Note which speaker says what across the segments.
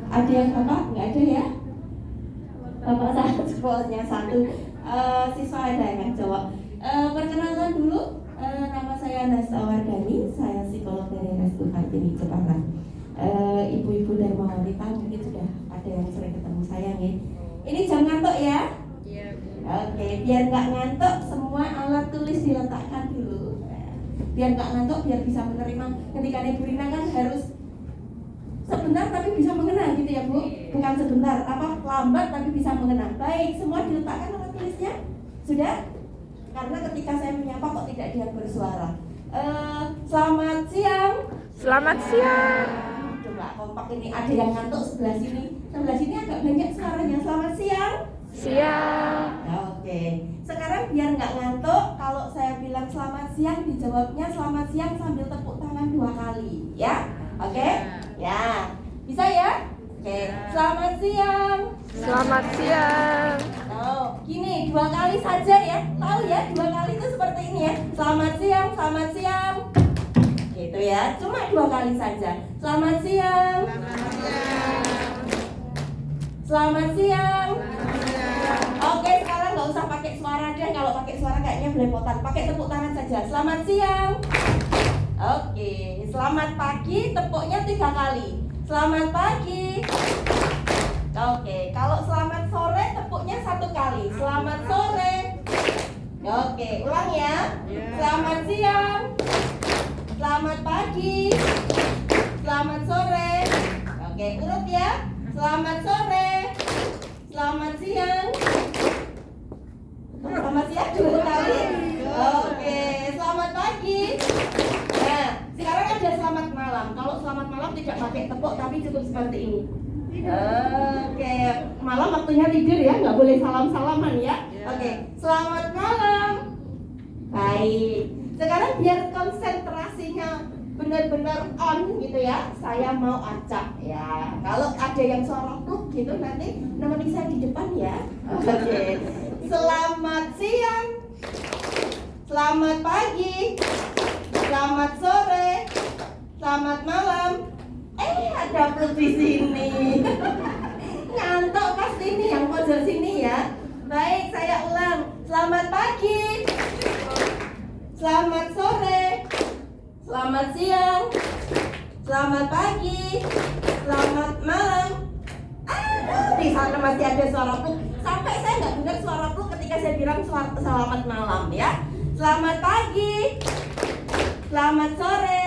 Speaker 1: Ada yang bapak? Nggak ada ya? Bapak satu, cowoknya satu. Siswa ada yang jawab. Perkenalkan dulu, nama saya Nasta Wardani, saya psikolog dari RSU Kartini Jepara. Ibu-ibu dan wanita mungkin sudah ada yang sering ketemu saya nih. Ini jam ngantuk ya?
Speaker 2: Iya.
Speaker 1: Oke, biar nggak ngantuk semua alat tulis diletakkan dulu. Biar nggak ngantuk, biar bisa menerima. Ketika Ibu Rina kan harus sebentar tapi bisa mengenang gitu ya Bu, bukan sebentar, lambat tapi bisa mengenang. Baik, semua diletakkan alat tulisnya? Sudah? Karena ketika saya menyapa kok tidak dia bersuara. Selamat siang.
Speaker 2: Selamat siang.
Speaker 1: Coba kompak ini, ada yang ngantuk sebelah sini agak banyak suaranya. Selamat siang.
Speaker 2: Siang.
Speaker 1: Oke, sekarang biar nggak ngantuk, kalau saya bilang selamat siang dijawabnya selamat siang sambil tepuk tangan 2 kali, ya? Oke? Ya, bisa ya? Oke, selamat siang.
Speaker 2: Selamat siang.
Speaker 1: Oh, gini 2 kali saja ya. Tahu ya, 2 kali itu seperti ini ya. Selamat siang, selamat siang. Gitu ya, cuma 2 kali saja. Selamat siang. Selamat siang. Oke, sekarang nggak usah pakai suara deh. Kalau pakai suara kayaknya belepotan. Pakai tepuk tangan saja. Selamat siang. Oke, selamat pagi. Tepuknya 3 kali. Selamat pagi. Oke, kalau selamat sore tepuknya 1 kali. Selamat sore. Oke, ulang ya. Selamat siang. Selamat pagi. Selamat sore. Oke, urut ya. Selamat sore. Selamat siang. Selamat siang 2 kali. Oke, selamat pagi. Nah, sekarang ada selamat malam. Kalau selamat malam tidak pakai tepuk tapi cukup seperti ini. Oke, malam waktunya tidur ya, nggak boleh salam-salaman ya. Oke, selamat malam. Baik, sekarang biar konsentrasinya benar-benar on gitu ya, saya mau acak ya. Kalau ada yang suara pluk gitu nanti nemenin saya di depan ya. Oke, selamat siang, selamat pagi, selamat sore, selamat malam. Ada pluk di sini. Ngantuk pasti ini yang pojok sini ya. Baik, saya ulang. Selamat pagi, selamat sore, selamat siang, selamat pagi, selamat malam. Di sana masih ada suara pluk. Sampai saya nggak dengar suara pluk ketika saya bilang selamat malam ya. Selamat pagi, selamat sore,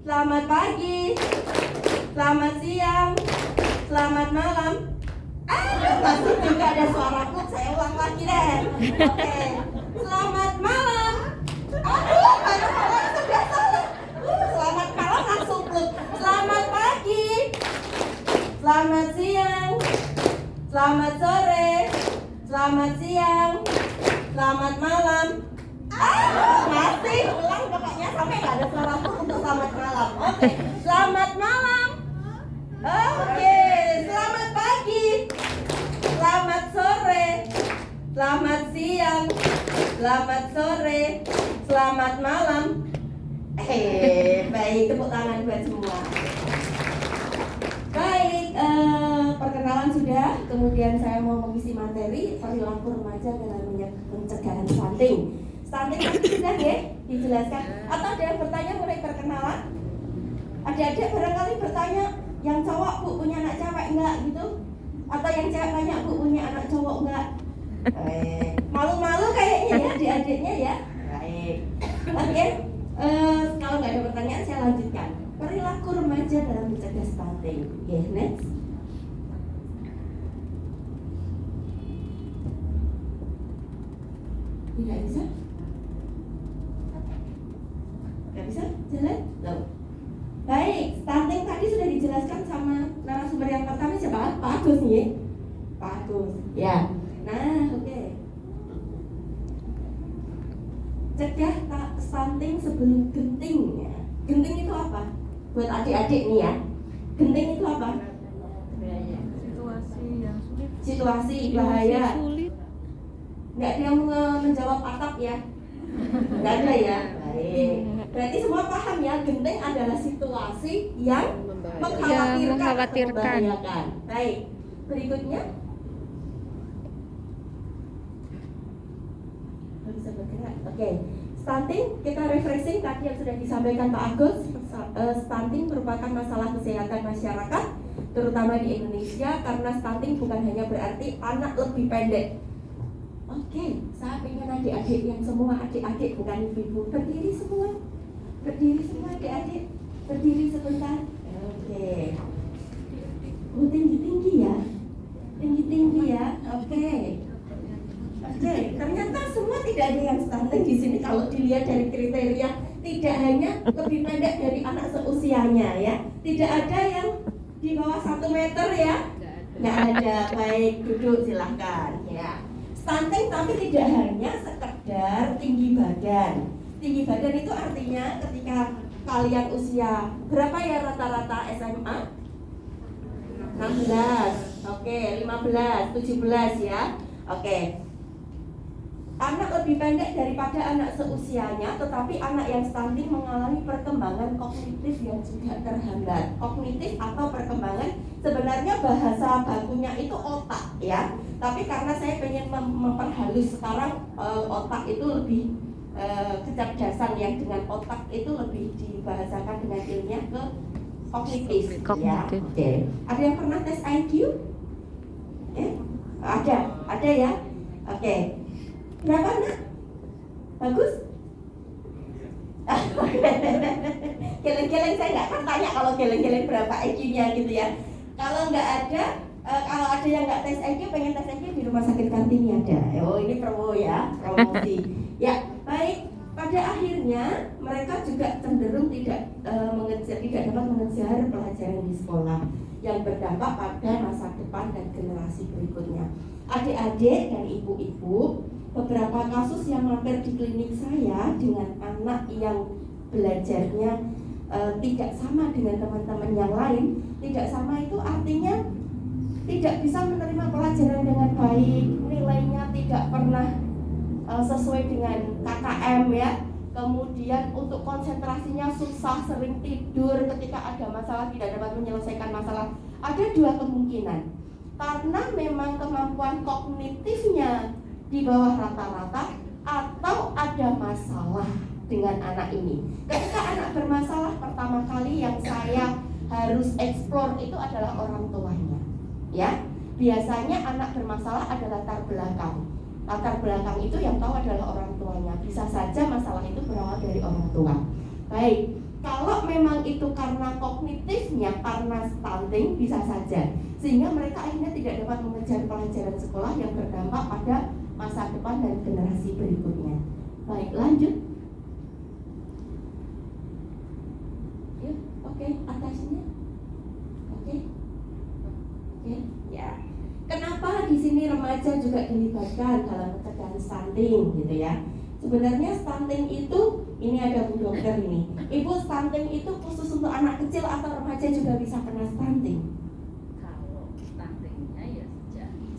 Speaker 1: selamat pagi, selamat siang, selamat malam. Masih juga ada suara pluk. Saya ulang lagi deh. Oke, selamat malam. Malam sudah salah. Selamat malam langsung pluk. Selamat pagi, selamat siang, selamat sore, selamat siang, selamat malam. Masih ulang pokoknya sampai nggak ada suara pluk untuk selamat malam. Oke, selamat malam. Oke, selamat pagi, selamat sore, selamat siang, selamat sore, selamat malam. Baik, tepuk tangan buat semua. Baik, perkenalan sudah. Kemudian saya mau mengisi materi perilaku remaja dalam pencegahan stunting. Stunting tadi sudah ya dijelaskan. Atau ada yang bertanya mengenai perkenalan? Adik-adik barangkali bertanya, yang cowok Bu punya anak cewek enggak gitu? Atau yang cewek tanya Bu punya anak cowok enggak? Malu-malu kayaknya ya adik-adiknya ya. Baik. Oke, kalau nggak ada pertanyaan saya lanjutkan. Perilaku remaja dalam mencegah stunting. Oke, next. Tidak bisa? Nggak bisa? Jalan? Loh. Baik, stunting tadi sudah dijelaskan sama narasumber yang pertama siapa? Pak Agus nih. Pak Agus. Ya. Nah, oke. Cegah stunting sebelum genting ya. Genting itu apa? Buat adik-adik nih ya. Genting itu apa?
Speaker 2: Situasi yang sulit.
Speaker 1: Situasi bahaya.
Speaker 2: Sulit.
Speaker 1: Nggak ada yang menjawab atap ya? Nggak ada ya? Baik. Berarti semua paham ya, genting adalah situasi yang
Speaker 2: Ya, mengkhawatirkan.
Speaker 1: membahayakan. Baik, berikutnya. Bisa bergerak. Oke. Stunting, kita refreshing tadi yang sudah disampaikan Pak Agus. Stunting merupakan masalah kesehatan masyarakat, terutama di Indonesia, karena stunting bukan hanya berarti anak lebih pendek. Oke, saya ingin adik-adik yang semua adik-adik bukan ibu-ibu berdiri semua adik-adik, berdiri sebentar. Oke. Tinggi-tinggi ya, tinggi-tinggi ya. Oke, ternyata semua tidak ada yang stunting di sini. Kalau dilihat dari kriteria, tidak hanya lebih pendek dari anak seusianya ya, tidak ada yang di bawah 1 meter ya, nggak ada. Baik, duduk silahkan ya. Stunting tapi tidak hanya sekedar tinggi badan. Tinggi badan itu artinya ketika kalian usia berapa ya rata-rata SMA? 16, oke, 15, 17 ya. Oke. Anak lebih pendek daripada anak seusianya, tetapi anak yang stunting mengalami perkembangan kognitif yang juga terhambat. Kognitif atau perkembangan, sebenarnya bahasa bakunya itu otak ya. Tapi karena saya pengen memperhalus sekarang, otak itu lebih kecerdasan yang dengan otak itu lebih dibahasakan dengan ilmiah ke kognitif. Ya. Oke. Ada yang pernah tes IQ? Ada ya. Oke. Berapa nak? Bagus? Geleng-geleng saya nggak akan tanya kalau geleng-geleng berapa IQ-nya gitu ya. Kalau nggak ada, kalau ada yang nggak tes IQ, pengen tes IQ di rumah sakit Kartini ada. Oh ini promo ya, promosi. Ya baik. Pada akhirnya mereka juga cenderung tidak dapat mengejar pelajaran di sekolah yang berdampak pada masa depan dan generasi berikutnya. Adik-adik dan ibu-ibu, beberapa kasus yang mampir di klinik saya dengan anak yang belajarnya tidak sama dengan teman-teman yang lain. Tidak sama itu artinya tidak bisa menerima pelajaran dengan baik, nilainya tidak pernah sesuai dengan KKM ya. Kemudian untuk konsentrasinya susah, sering tidur, ketika ada masalah tidak dapat menyelesaikan masalah. Ada 2 kemungkinan. Karena memang kemampuan kognitifnya di bawah rata-rata, atau ada masalah dengan anak ini. Ketika anak bermasalah, pertama kali yang saya harus explore itu adalah orang tuanya. Ya, biasanya anak bermasalah ada latar belakang. Latar belakang itu yang tahu adalah orang tuanya. Bisa saja masalah itu berawal dari orang tua. Baik, kalau memang itu karena kognitifnya, karena stunting, bisa saja. Sehingga mereka akhirnya tidak dapat mengejar pelajaran sekolah yang berdampak pada masa depan dan generasi berikutnya. Baik, lanjut. Yuk, oke, atasnya. Oke, ya. Kenapa di sini remaja juga dilibatkan dalam pencegahan stunting, gitu ya? Sebenarnya stunting itu, ini ada Bu Dokter ini. Ibu, stunting itu khusus untuk anak kecil atau remaja juga bisa kena stunting?
Speaker 3: Kalau stuntingnya ya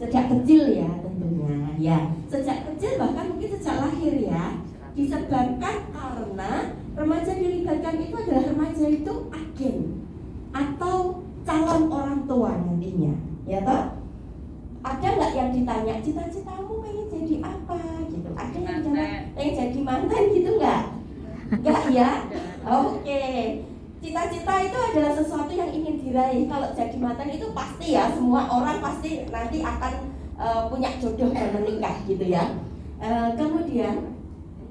Speaker 1: sejak kecil ya tentunya. Ya, sejak kecil bahkan mungkin sejak lahir ya. Disebabkan karena remaja dilibatkan itu adalah remaja itu agen atau calon orang tua nantinya, ya toh? Ada nggak yang ditanya cita-citamu pengen jadi apa gitu? Ada yang jawab pengen jadi mantan gitu nggak? Nggak ya? Oke. Cita-cita itu adalah sesuatu yang ingin diraih. Kalau jadi mantan itu pasti ya, semua orang pasti nanti akan punya jodoh dan menikah gitu ya. Kemudian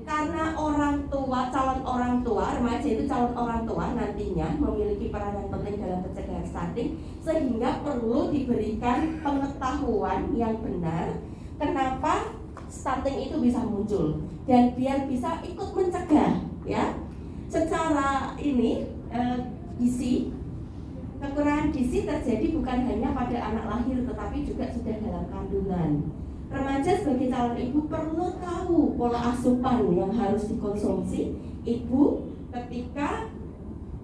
Speaker 1: karena orang tua, calon orang tua, remaja itu calon orang tua nantinya memiliki peranan penting dalam pencegahan stunting, sehingga perlu diberikan pengetahuan yang benar kenapa stunting itu bisa muncul dan biar bisa ikut mencegah ya. Secara ini gizi, kekurangan gizi terjadi bukan hanya pada anak lahir tetapi juga sudah dalam kandungan. Remaja sebagai calon ibu perlu tahu pola asupan yang harus dikonsumsi ibu ketika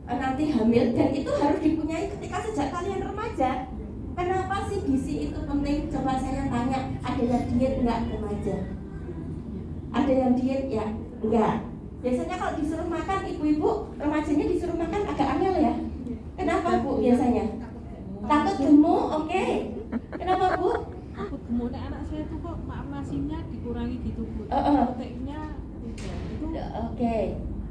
Speaker 1: nanti hamil, dan itu harus dipunyai ketika sejak kalian remaja. Kenapa sih gizi itu penting? Coba saya tanya, ada yang diet enggak remaja? Ada yang diet ya? Enggak. Biasanya kalau disuruh makan ibu-ibu, remajanya disuruh makan agak angel ya. Kenapa Bu biasanya? Takut gemuk, oke. Kenapa Bu?
Speaker 4: Takut gemuk. Nek anak saya tuh kok nasinya dikurangi gitu Bu.
Speaker 1: Heeh.
Speaker 4: Proteinnya tidak. Itu
Speaker 1: Oke.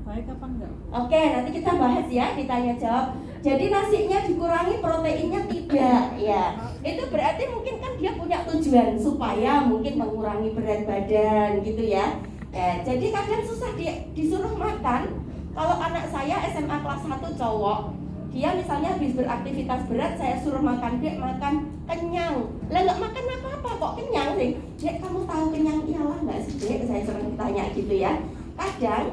Speaker 4: baik apa enggak?
Speaker 1: Oke, nanti kita bahas ya, ditanya jawab. Jadi nasinya dikurangi, proteinnya tidak, ya. Itu berarti mungkin kan dia punya tujuan supaya mungkin mengurangi berat badan gitu ya. Ya, jadi kadang susah disuruh makan. Kalau anak saya SMA kelas 1 cowok, dia misalnya habis beraktivitas berat, saya suruh makan, dia makan kenyang. Lah nggak makan apa-apa kok kenyang sih. Dek, kamu tahu kenyang iyalah nggak sih Dek? Saya sering ditanya gitu ya. Kadang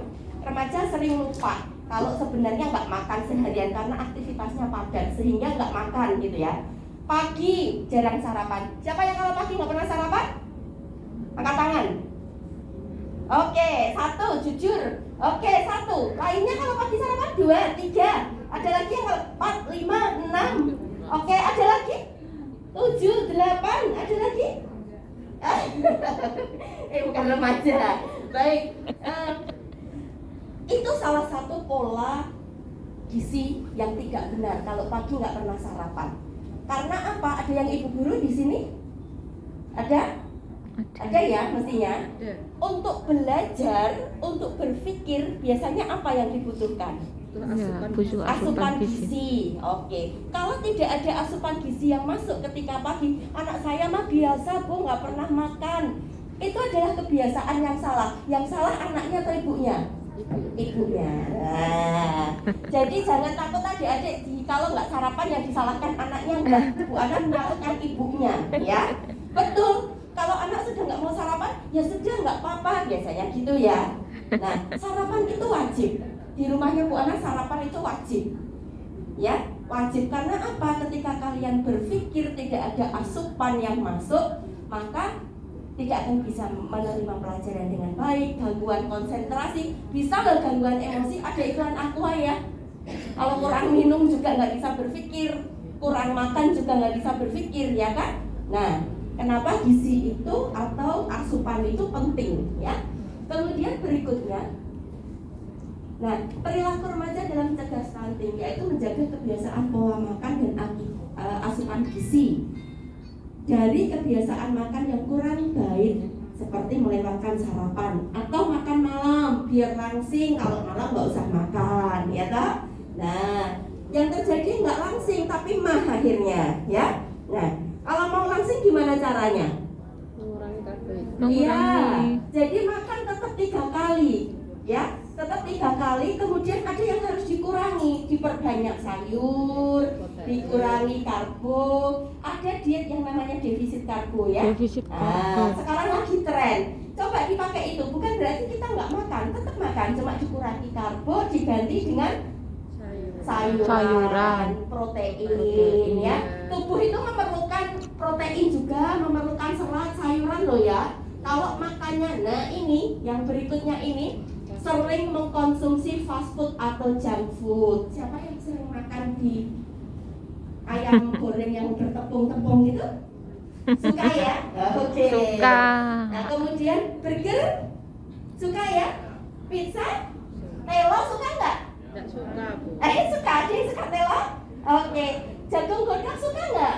Speaker 1: remaja sering lupa kalau sebenarnya nggak makan seharian karena aktivitasnya padat sehingga nggak makan gitu ya. Pagi jarang sarapan. Siapa yang kalau pagi nggak pernah sarapan? Angkat tangan. Oke, 1 jujur. Oke, 1. Lainnya kalau pagi sarapan 2, 3. Ada lagi yang 4, 5, 6. Oke, ada lagi 7, 8. Ada lagi? Bukan remaja. Baik. Itu salah satu pola gizi yang tidak benar kalau pagi nggak pernah sarapan. Karena apa? Ada yang ibu guru di sini? Ada? Ada ya mestinya. Untuk belajar, untuk berpikir biasanya apa yang dibutuhkan? Asupan gizi. Oke. Kalau tidak ada asupan gizi yang masuk ketika pagi, anak saya mah biasa Bu, nggak pernah makan. Itu adalah kebiasaan yang salah. Yang salah anaknya atau ibunya? Ibunya. Nah, jadi jangan takut adik-adik kalau nggak sarapan yang disalahkan anaknya, enggak. Bu Ana menyalahkan ibunya, ya. Betul. Kalau anak sudah nggak mau sarapan, ya sudah nggak apa-apa, biasanya gitu ya. Nah, sarapan itu wajib. Di rumahnya Bu Ana sarapan itu wajib. Ya, wajib karena apa? Ketika kalian berpikir tidak ada asupan yang masuk, maka tidak akan bisa menerima pelajaran dengan baik, gangguan konsentrasi, bisa loh gangguan emosi. Ada iklan Aqua ya. Kalau kurang minum juga nggak bisa berpikir, kurang makan juga nggak bisa berpikir, ya kan? Nah, kenapa gizi itu atau asupan itu penting, ya? Kemudian berikutnya, nah perilaku remaja dalam mencegah stunting yaitu menjaga kebiasaan pola makan dan asupan gizi. Dari kebiasaan makan yang kurang baik seperti melewatkan sarapan atau makan malam biar langsing, kalau malam nggak usah makan, ya toh? Nah, yang terjadi nggak langsing tapi mah akhirnya, ya. Nah, kalau mau langsing gimana caranya?
Speaker 4: Mengurangi karbo.
Speaker 1: Iya, jadi makan tetap 3 kali, ya. Tetap 3 kali, kemudian ada yang harus dikurangi, diperbanyak sayur, dikurangi karbo. Ada diet yang namanya defisit karbo ya.
Speaker 2: Defisit
Speaker 1: Nah,
Speaker 2: karbo.
Speaker 1: sekarang lagi tren. Coba dipakai itu, bukan berarti kita nggak makan, tetap makan, cuma dikurangi karbo, diganti dengan sayuran, protein ya. Tubuh itu memerlukan protein juga, memerlukan serat, sayuran loh ya. Kalau makannya, nah ini yang berikutnya ini sering mengkonsumsi fast food atau junk food. Siapa yang sering makan di ayam goreng yang bertepung-tepung gitu? Suka ya? Oke.
Speaker 2: Suka.
Speaker 1: Nah kemudian burger, suka ya? Pizza, telo suka nggak?
Speaker 4: Tidak suka Bu.
Speaker 1: Suka, ada yang suka telo? Oke. Jagung godok suka nggak?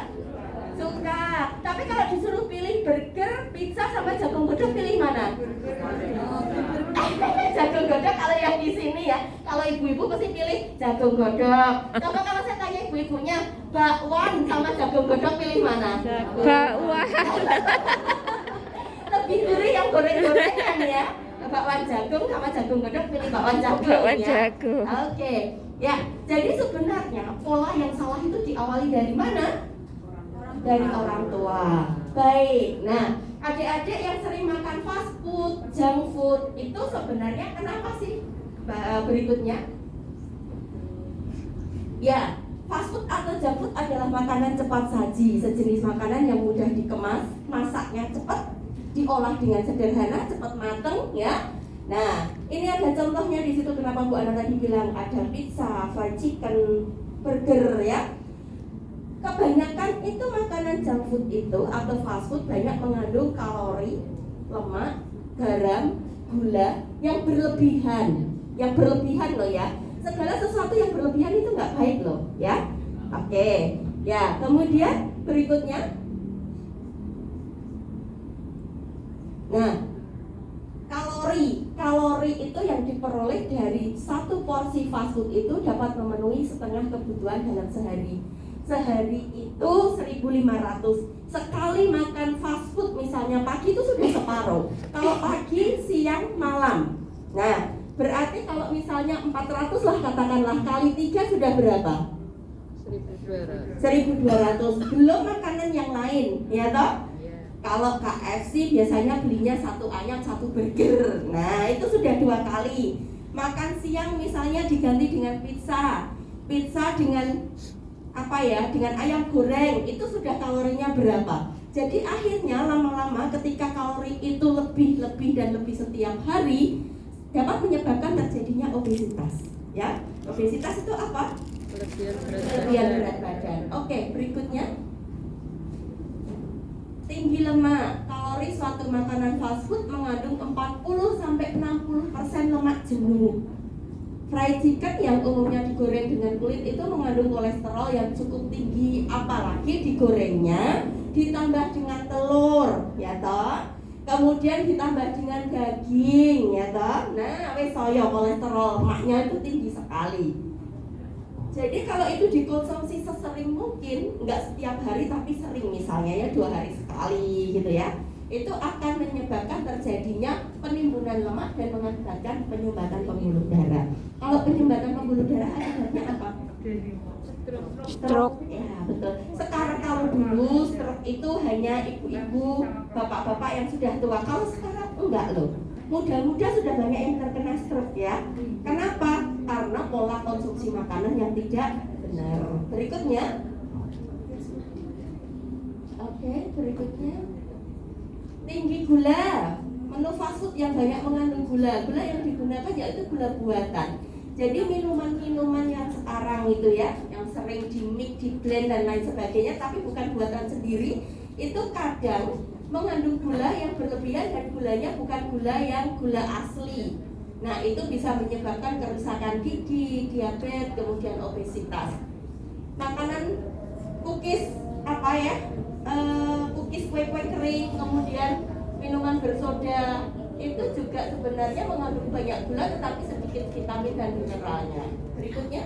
Speaker 1: Suka. Tapi kalau disuruh pilih burger, pizza sama jagung godok pilih mana? Jagung godok kalau yang di sini ya. Kalau ibu-ibu pasti pilih jagung godok. Coba kalau saya tanya ibu-ibunya, bakwan sama jagung godok pilih mana?
Speaker 2: Bakwan.
Speaker 1: Lebih gurih yang goreng-gorengan ya. Bakwan jagung sama jagung godok pilih bakwan jagung
Speaker 2: Bakwan
Speaker 1: ya.
Speaker 2: jagung.
Speaker 1: Oke. Ya, jadi sebenarnya pola yang salah itu diawali dari mana? Dari orang tua. Baik. Nah, adik-adik yang sering makan fast food, junk food itu sebenarnya kenapa sih? Berikutnya. Ya, fast food atau junk food adalah makanan cepat saji, sejenis makanan yang mudah dikemas, masaknya cepat, diolah dengan sederhana, cepat mateng, ya. Nah, ini ada contohnya di situ kenapa Bu Ana tadi bilang ada pizza, fried chicken, burger, ya. Kebanyakan itu makanan junk food itu atau fast food banyak mengandung kalori, lemak, garam, gula yang berlebihan loh ya. segala sesuatu yang berlebihan itu nggak baik loh, ya. Oke, ya. Kemudian berikutnya, nah, kalori itu yang diperoleh dari satu porsi fast food itu dapat memenuhi setengah kebutuhan dalam sehari. Sehari itu 1.500. Sekali makan fast food misalnya pagi itu sudah separuh. Kalau pagi, siang, malam. Nah, berarti kalau misalnya 400 lah katakanlah, kali 3 sudah berapa? 1.200. Belum makanan yang lain, ya toh? Kalau KFC biasanya belinya 1 ayam 1 burger. Nah, itu sudah 2 kali. Makan siang misalnya diganti dengan pizza dengan dengan ayam goreng, itu sudah kalorinya berapa? Jadi akhirnya lama-lama ketika kalori itu lebih dan lebih setiap hari dapat menyebabkan terjadinya obesitas. Ya, obesitas itu apa? Kelebihan berat badan. Oke, berikutnya. Tinggi lemak. Kalori suatu makanan fast food mengandung 40-60% lemak jenuh. Fried chicken yang umumnya digoreng dengan kulit itu mengandung kolesterol yang cukup tinggi, apalagi digorengnya ditambah dengan telur, ya toh. Kemudian ditambah dengan daging, ya toh. Nah, wes soyo kolesterol lemaknya itu tinggi sekali. Jadi kalau itu dikonsumsi sesering mungkin, enggak setiap hari tapi sering, misalnya ya 2 hari sekali gitu ya, itu akan menyebabkan terjadinya penimbunan lemak dan mengakibatkan penyumbatan pembuluh darah. Kalau penyumbatan pembuluh darah akibatnya apa? Stroke. Ya, betul. Sekarang kalau dulu stroke itu hanya ibu-ibu, bapak-bapak yang sudah tua. Kalau sekarang enggak loh. Muda-muda sudah banyak yang terkena stroke ya. Kenapa? Karena pola konsumsi makanan yang tidak benar. Berikutnya. Oke, berikutnya. Tinggi gula. Menu fast food yang banyak mengandung gula. Gula yang digunakan yaitu gula buatan. Jadi minuman-minuman yang sekarang itu ya, yang sering di-mix, di-blend dan lain sebagainya, tapi bukan buatan sendiri, itu kadang mengandung gula yang berlebihan dan gulanya bukan gula yang gula asli. Nah, itu bisa menyebabkan kerusakan gigi, diabetes, kemudian obesitas. Makanan cookies cookies kue-kue kering, kemudian minuman bersoda, itu juga sebenarnya mengandung banyak gula tetapi sedikit vitamin dan mineralnya. Berikutnya.